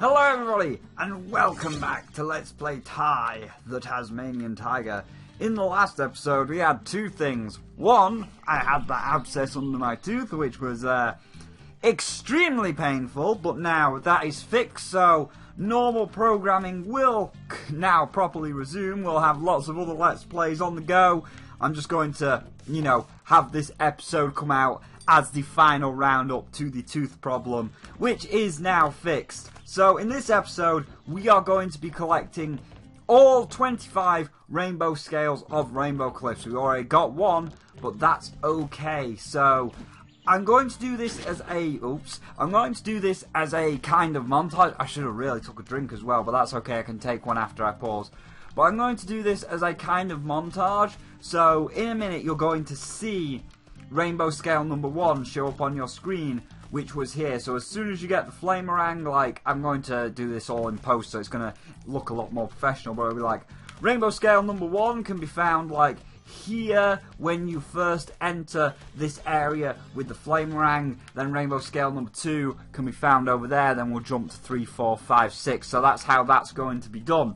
Hello everybody, and welcome back to Let's Play Ty, the Tasmanian Tiger. In the last episode we had two things. One, I had that abscess under my tooth, which was extremely painful, but now that is fixed, so normal programming will now properly resume. We'll have lots of other Let's Plays on the go. I'm just going to, have this episode come out as the final roundup to the tooth problem, which is now fixed. So in this episode, we are going to be collecting all 25 rainbow scales of Rainbow Cliffs. We already got one, but that's okay. So I'm going to do this as a kind of montage. I should have really took a drink as well, but that's okay. I can take one after I pause. But I'm going to do this as a kind of montage. So in a minute, you're going to see Rainbow Scale number 1 show up on your screen, which was here. So as soon as you get the flamerang, I'm going to do this all in post, so it's going to look a lot more professional, but it'll be like, Rainbow Scale number 1 can be found, here when you first enter this area with the flamerang. Then Rainbow Scale number 2 can be found over there. Then we'll jump to 3, 4, 5, 6. So that's how that's going to be done.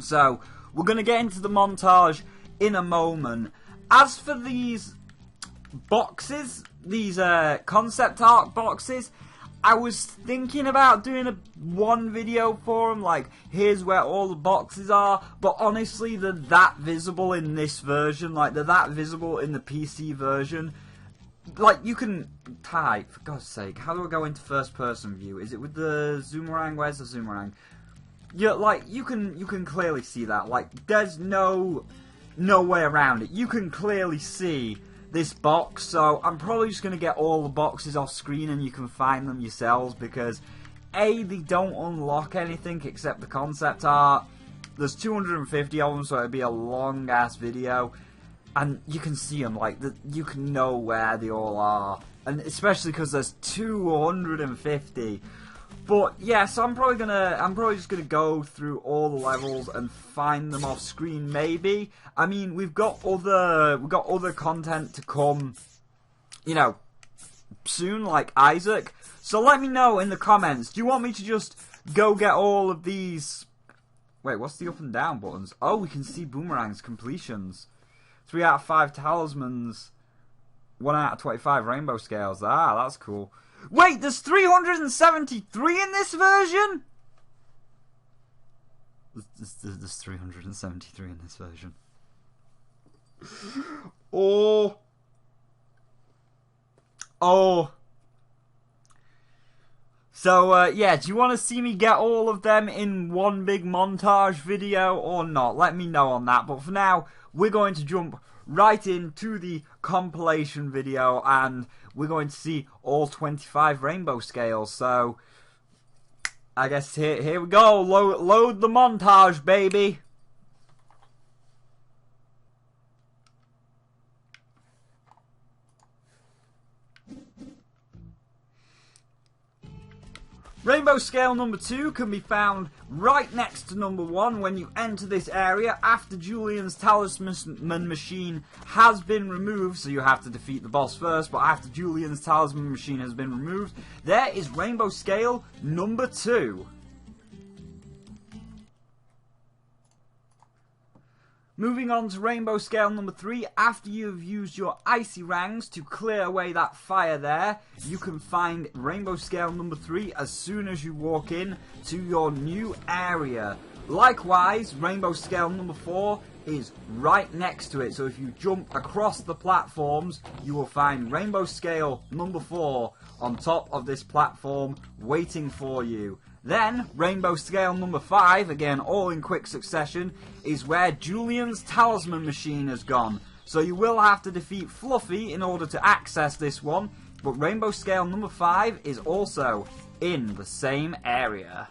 So we're going to get into the montage in a moment. As for these boxes, these concept art boxes, I was thinking about doing one video for them, here's where all the boxes are, but honestly they're that visible in this version, they're that visible in the PC version. You can type, for God's sake, how do I go into first person view? Is it with the zoomerang? Where's the zoomerang? Yeah, you can clearly see that, there's no way around it. You can clearly see this box, so I'm probably just going to get all the boxes off screen and you can find them yourselves, because A, they don't unlock anything except the concept art. There's 250 of them, so it'll be a long ass video, and you can see them, you can know where they all are, and especially because there's 250. But yeah, so I'm probably just gonna go through all the levels and find them off screen. Maybe. I mean, we've got other content to come, soon, like Isaac. So let me know in the comments. Do you want me to just go get all of these? Wait, what's the up and down buttons? Oh, we can see boomerangs completions. 3 out of 5 talismans. 1 out of 25 rainbow scales. Ah, that's cool. Wait, there's 373 in this version? There's 373 in this version. Oh. So, yeah, do you want to see me get all of them in one big montage video or not? Let me know on that. But for now, we're going to jump right into the compilation video, and we're going to see all 25 rainbow scales. So I guess here we go. Load the montage, baby. Rainbow Scale number 2 can be found right next to number 1 when you enter this area after Julian's talisman machine has been removed. So you have to defeat the boss first, but after Julian's talisman machine has been removed, there is Rainbow Scale number 2. Moving on to Rainbow Scale number 3, after you've used your icy rangs to clear away that fire there, you can find Rainbow Scale number 3 as soon as you walk in to your new area. Likewise, Rainbow Scale number 4 is right next to it, so if you jump across the platforms, you will find Rainbow Scale number 4 on top of this platform waiting for you. Then, Rainbow Scale number 5, again all in quick succession, is where Julian's talisman machine has gone. So you will have to defeat Fluffy in order to access this one, but Rainbow Scale number 5 is also in the same area.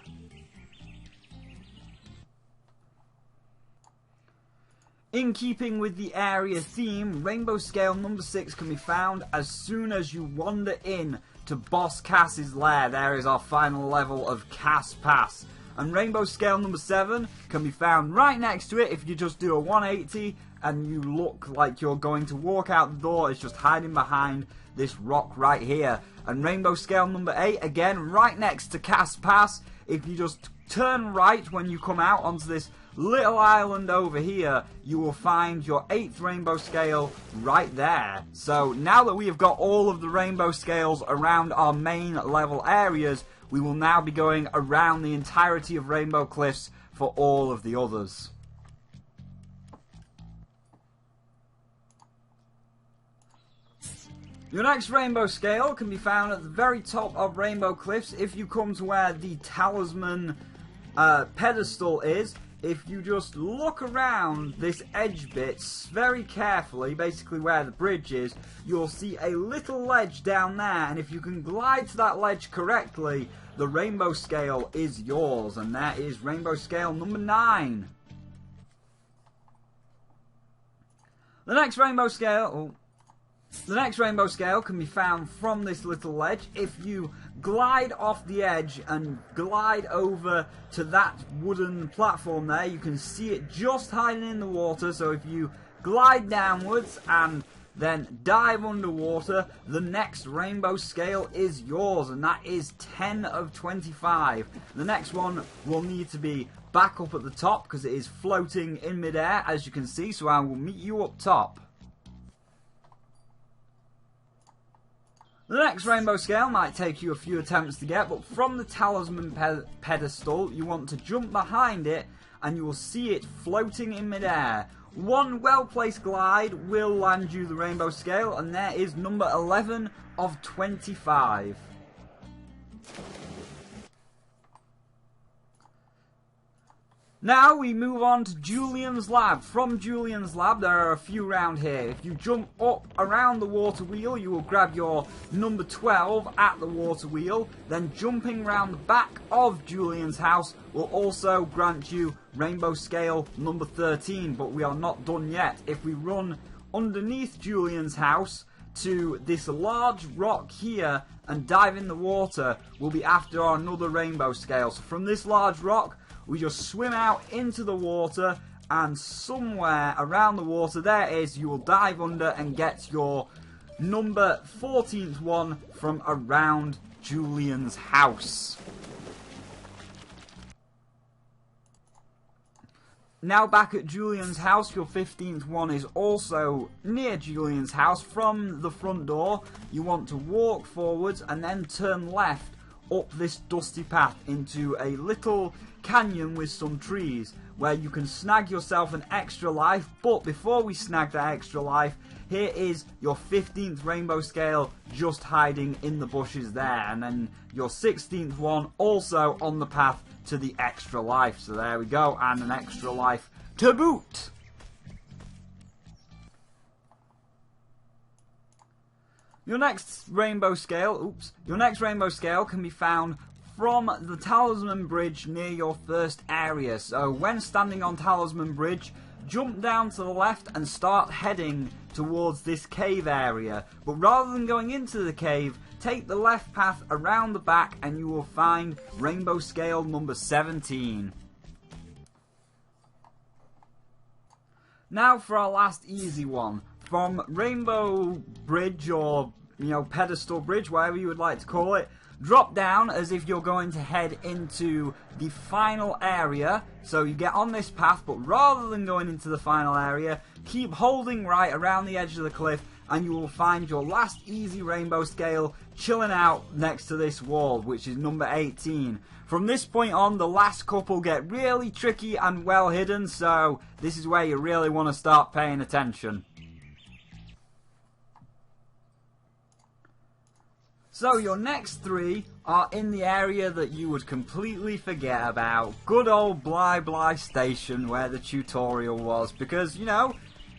In keeping with the area theme, Rainbow Scale number 6 can be found as soon as you wander in to Boss Cass's lair. There is our final level of Cass Pass. And Rainbow Scale number 7 can be found right next to it if you just do a 180 and you look like you're going to walk out the door. It's just hiding behind this rock right here. And rainbow scale number 8, again, right next to Cast Pass. If you just turn right when you come out onto this little island over here, you will find your 8th rainbow scale right there. So now that we have got all of the rainbow scales around our main level areas, we will now be going around the entirety of Rainbow Cliffs for all of the others. Your next rainbow scale can be found at the very top of Rainbow Cliffs if you come to where the talisman pedestal is. If you just look around this edge bit very carefully, basically where the bridge is, you'll see a little ledge down there, and if you can glide to that ledge correctly, the rainbow scale is yours, and that is rainbow scale number 9. The next rainbow scale can be found from this little ledge. If you glide off the edge and glide over to that wooden platform there, you can see it just hiding in the water. So if you glide downwards and then dive underwater, the next rainbow scale is yours, and that is 10 of 25. The next one will need to be back up at the top because it is floating in midair, as you can see, so I will meet you up top. The next rainbow scale might take you a few attempts to get, but from the talisman pedestal, you want to jump behind it and you will see it floating in midair. One well-placed glide will land you the rainbow scale, and there is number 11 of 25. Now we move on to Julian's Lab. From Julian's Lab, there are a few round here. If you jump up around the water wheel, you will grab your number 12 at the water wheel. Then jumping round the back of Julian's house will also grant you rainbow scale number 13, but we are not done yet. If we run underneath Julian's house to this large rock here and dive in the water, we'll be after another rainbow scale. So from this large rock, we just swim out into the water, and somewhere around the water there is, you will dive under and get your number 14th one from around Julian's house. Now back at Julian's house, your 15th one is also near Julian's house. From the front door, you want to walk forwards and then turn left up this dusty path into a little canyon with some trees where you can snag yourself an extra life. But before we snag that extra life, here is your 15th rainbow scale just hiding in the bushes there, and then your 16th one also on the path to the extra life. So there we go, and an extra life to boot. Your next rainbow scale can be found from the Talisman Bridge near your first area. So when standing on Talisman Bridge, jump down to the left and start heading towards this cave area. But rather than going into the cave, take the left path around the back and you will find rainbow scale number 17. Now for our last easy one. From Rainbow Bridge, or pedestal bridge, whatever you would like to call it, drop down as if you're going to head into the final area. So you get on this path, but rather than going into the final area, keep holding right around the edge of the cliff and you will find your last easy rainbow scale chilling out next to this wall, which is number 18. From this point on, the last couple get really tricky and well hidden, so this is where you really want to start paying attention. So your next three are in the area that you would completely forget about. Good old Bly Bly Station, where the tutorial was. Because,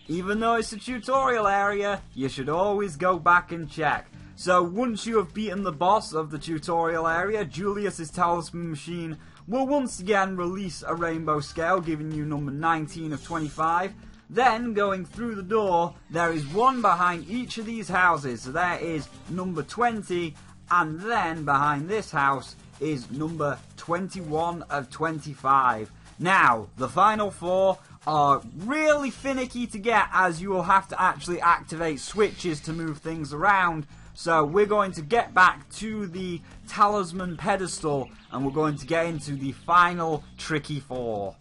even though it's a tutorial area, you should always go back and check. So once you have beaten the boss of the tutorial area, Julius's talisman machine will once again release a rainbow scale, giving you number 19 of 25. Then, going through the door, there is one behind each of these houses. So there is number 20, and then behind this house is number 21 of 25. Now, the final four are really finicky to get, as you will have to actually activate switches to move things around. So we're going to get back to the talisman pedestal and we're going to get into the final tricky 4.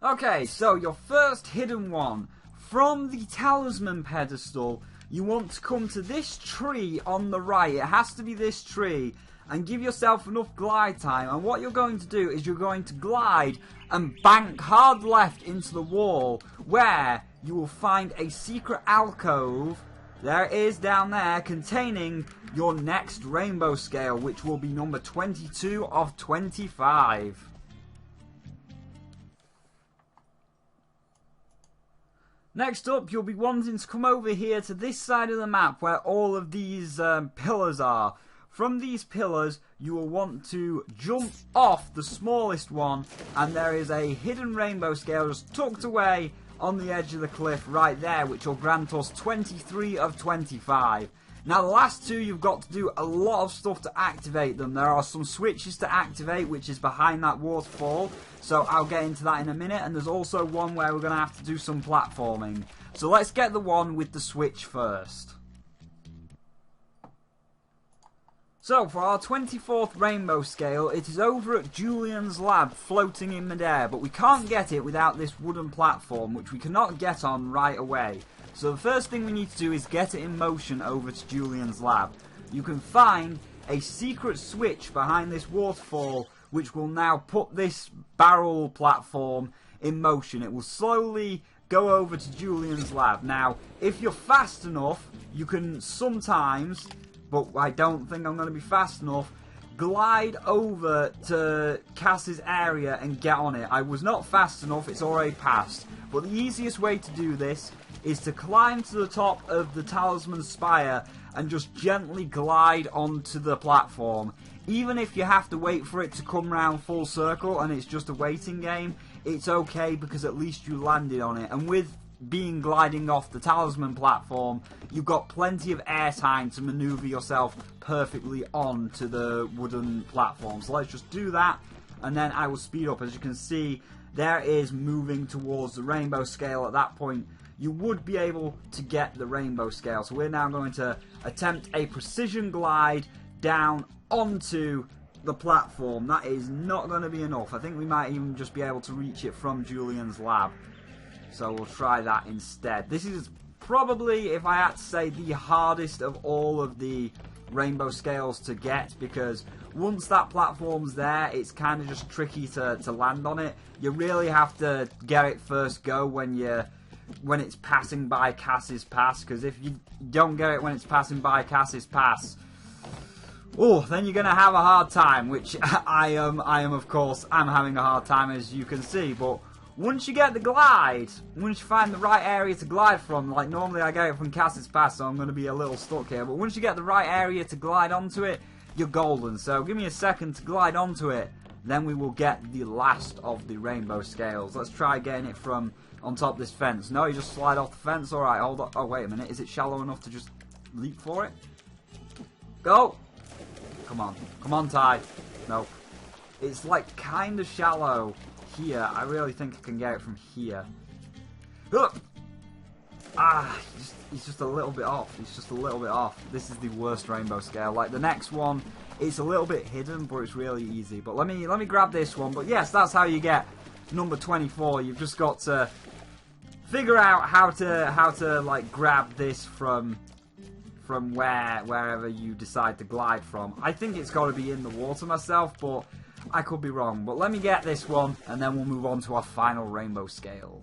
Okay, so your first hidden one. From the talisman pedestal, you want to come to this tree on the right. It has to be this tree. And give yourself enough glide time. And what you're going to do is you're going to glide and bank hard left into the wall, where you will find a secret alcove. There it is down there, containing your next rainbow scale, which will be number 22 of 25. Next up, you'll be wanting to come over here to this side of the map where all of these pillars are. From these pillars, you will want to jump off the smallest one, and there is a hidden rainbow scale just tucked away on the edge of the cliff right there, which will grant us 23 of 25. Now, the last two, you've got to do a lot of stuff to activate them. There are some switches to activate, which is behind that waterfall, so I'll get into that in a minute, and there's also one where we're going to have to do some platforming. So let's get the one with the switch first. So, for our 24th rainbow scale, it is over at Julian's lab, floating in midair, but we can't get it without this wooden platform, which we cannot get on right away. So the first thing we need to do is get it in motion over to Julian's lab. You can find a secret switch behind this waterfall, which will now put this barrel platform in motion. It will slowly go over to Julian's lab. Now, if you're fast enough, you can sometimes, but I don't think I'm going to be fast enough, glide over to Cass's area and get on it. I was not fast enough, it's already passed. But the easiest way to do this is to climb to the top of the talisman spire and just gently glide onto the platform. Even if you have to wait for it to come round full circle and it's just a waiting game, it's okay because at least you landed on it. And with being gliding off the talisman platform, you've got plenty of air time to maneuver yourself perfectly onto the wooden platform. So let's just do that, and then I will speed up. As you can see, there is moving towards the rainbow scale. At that point, you would be able to get the rainbow scale. So we're now going to attempt a precision glide down onto the platform. That is not going to be enough. I think we might even just be able to reach it from Julian's lab. So we'll try that instead. This is probably, if I had to say, the hardest of all of the rainbow scales to get, because once that platform's there, it's kind of just tricky to land on it. You really have to get it first go when it's passing by Cass's pass, because if you don't get it when it's passing by Cass's pass, oh, then you're going to have a hard time, which I am of course, I'm having a hard time, as you can see. But once you get the glide, once you find the right area to glide from, like normally I get it from Cass's pass, so I'm going to be a little stuck here, but once you get the right area to glide onto it, you're golden. So give me a second to glide onto it, then we will get the last of the rainbow scales. Let's try getting it from on top of this fence. No, you just slide off the fence. Alright, hold on. Oh, wait a minute. Is it shallow enough to just leap for it? Go! Come on. Come on, Ty. Nope. It's like kind of shallow here. I really think I can get it from here. Look! Ah, he's just a little bit off. He's just a little bit off. This is the worst rainbow scale. Like the next one, it's a little bit hidden, but it's really easy. But let me grab this one. But yes, that's how you get number 24. You've just got to figure out how to like grab this from wherever you decide to glide from. I think it's got to be in the water myself, but I could be wrong. But let me get this one, and then we'll move on to our final rainbow scale.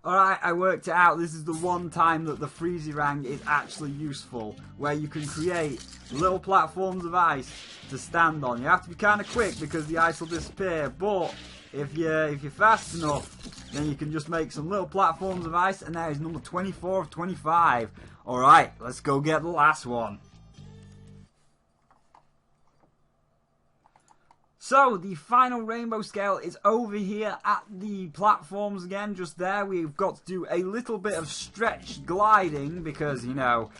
Alright, I worked it out. This is the one time that the freezy rang is actually useful, where you can create little platforms of ice to stand on. You have to be kind of quick because the ice will disappear, but if you're fast enough, then you can just make some little platforms of ice, and that is number 24 of 25. Alright, let's go get the last one. So, the final rainbow scale is over here at the platforms again, just there. We've got to do a little bit of stretch gliding because, you know,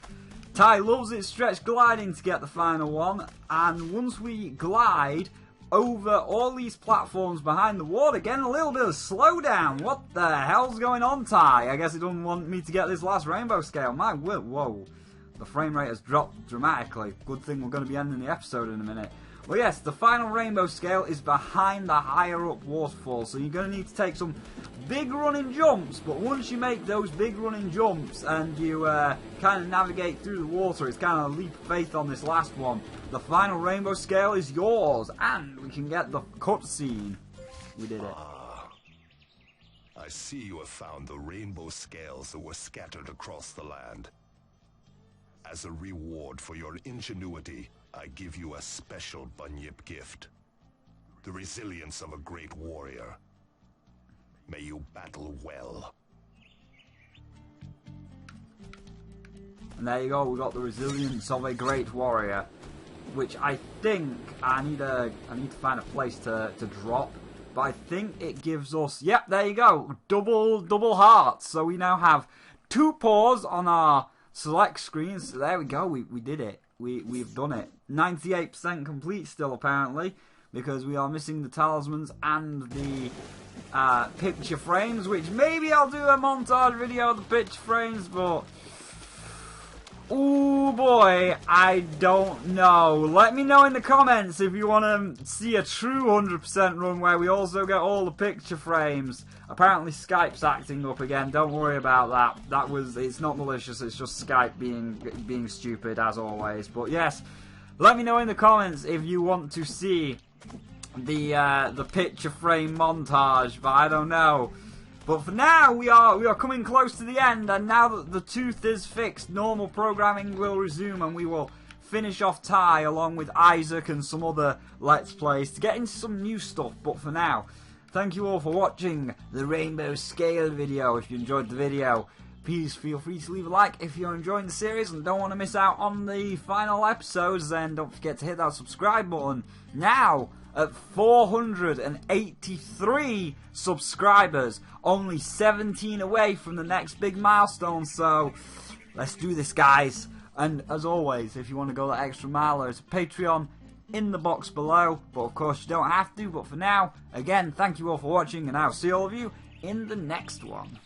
Ty loves it, stretch gliding to get the final one. And once we glide, over all these platforms behind the water, getting a little bit of slowdown. What the hell's going on, Ty? I guess it doesn't want me to get this last rainbow scale. My whoa. The frame rate has dropped dramatically. Good thing we're going to be ending the episode in a minute. Well, yes, the final rainbow scale is behind the higher up waterfall, so you're going to need to take some big running jumps, but once you make those big running jumps and you kind of navigate through the water, it's kind of a leap of faith on this last one. The final rainbow scale is yours, and we can get the cutscene. We did it. I see you have found the rainbow scales that were scattered across the land. As a reward for your ingenuity, I give you a special bunyip gift. The resilience of a great warrior. May you battle well. And there you go, we got the resilience of a great warrior. Which I think I need to find a place to drop. But I think it gives us, yep, there you go, double hearts. So we now have 2 paws on our select screen. So there we go, we did it. We've done it. 98% complete still, apparently, because we are missing the talismans and the picture frames, which maybe I'll do a montage video of the picture frames, but oh boy, I don't know. Let me know in the comments if you want to see a true 100% run where we also get all the picture frames. Apparently Skype's acting up again, don't worry about that. It's not malicious, it's just Skype being stupid as always. But yes, let me know in the comments if you want to see the picture frame montage, but I don't know. But for now, we are coming close to the end, and now that the tooth is fixed, normal programming will resume, and we will finish off Ty along with Isaac and some other Let's Plays to get into some new stuff. But for now, thank you all for watching the Rainbow Scale video. If you enjoyed the video, please feel free to leave a like if you're enjoying the series and don't want to miss out on the final episodes. Then don't forget to hit that subscribe button. Now, at 483 subscribers, only 17 away from the next big milestone, so let's do this, guys. And as always, if you want to go that extra mile, there's a Patreon in the box below, but of course you don't have to. But for now, again, thank you all for watching, and I'll see all of you in the next one.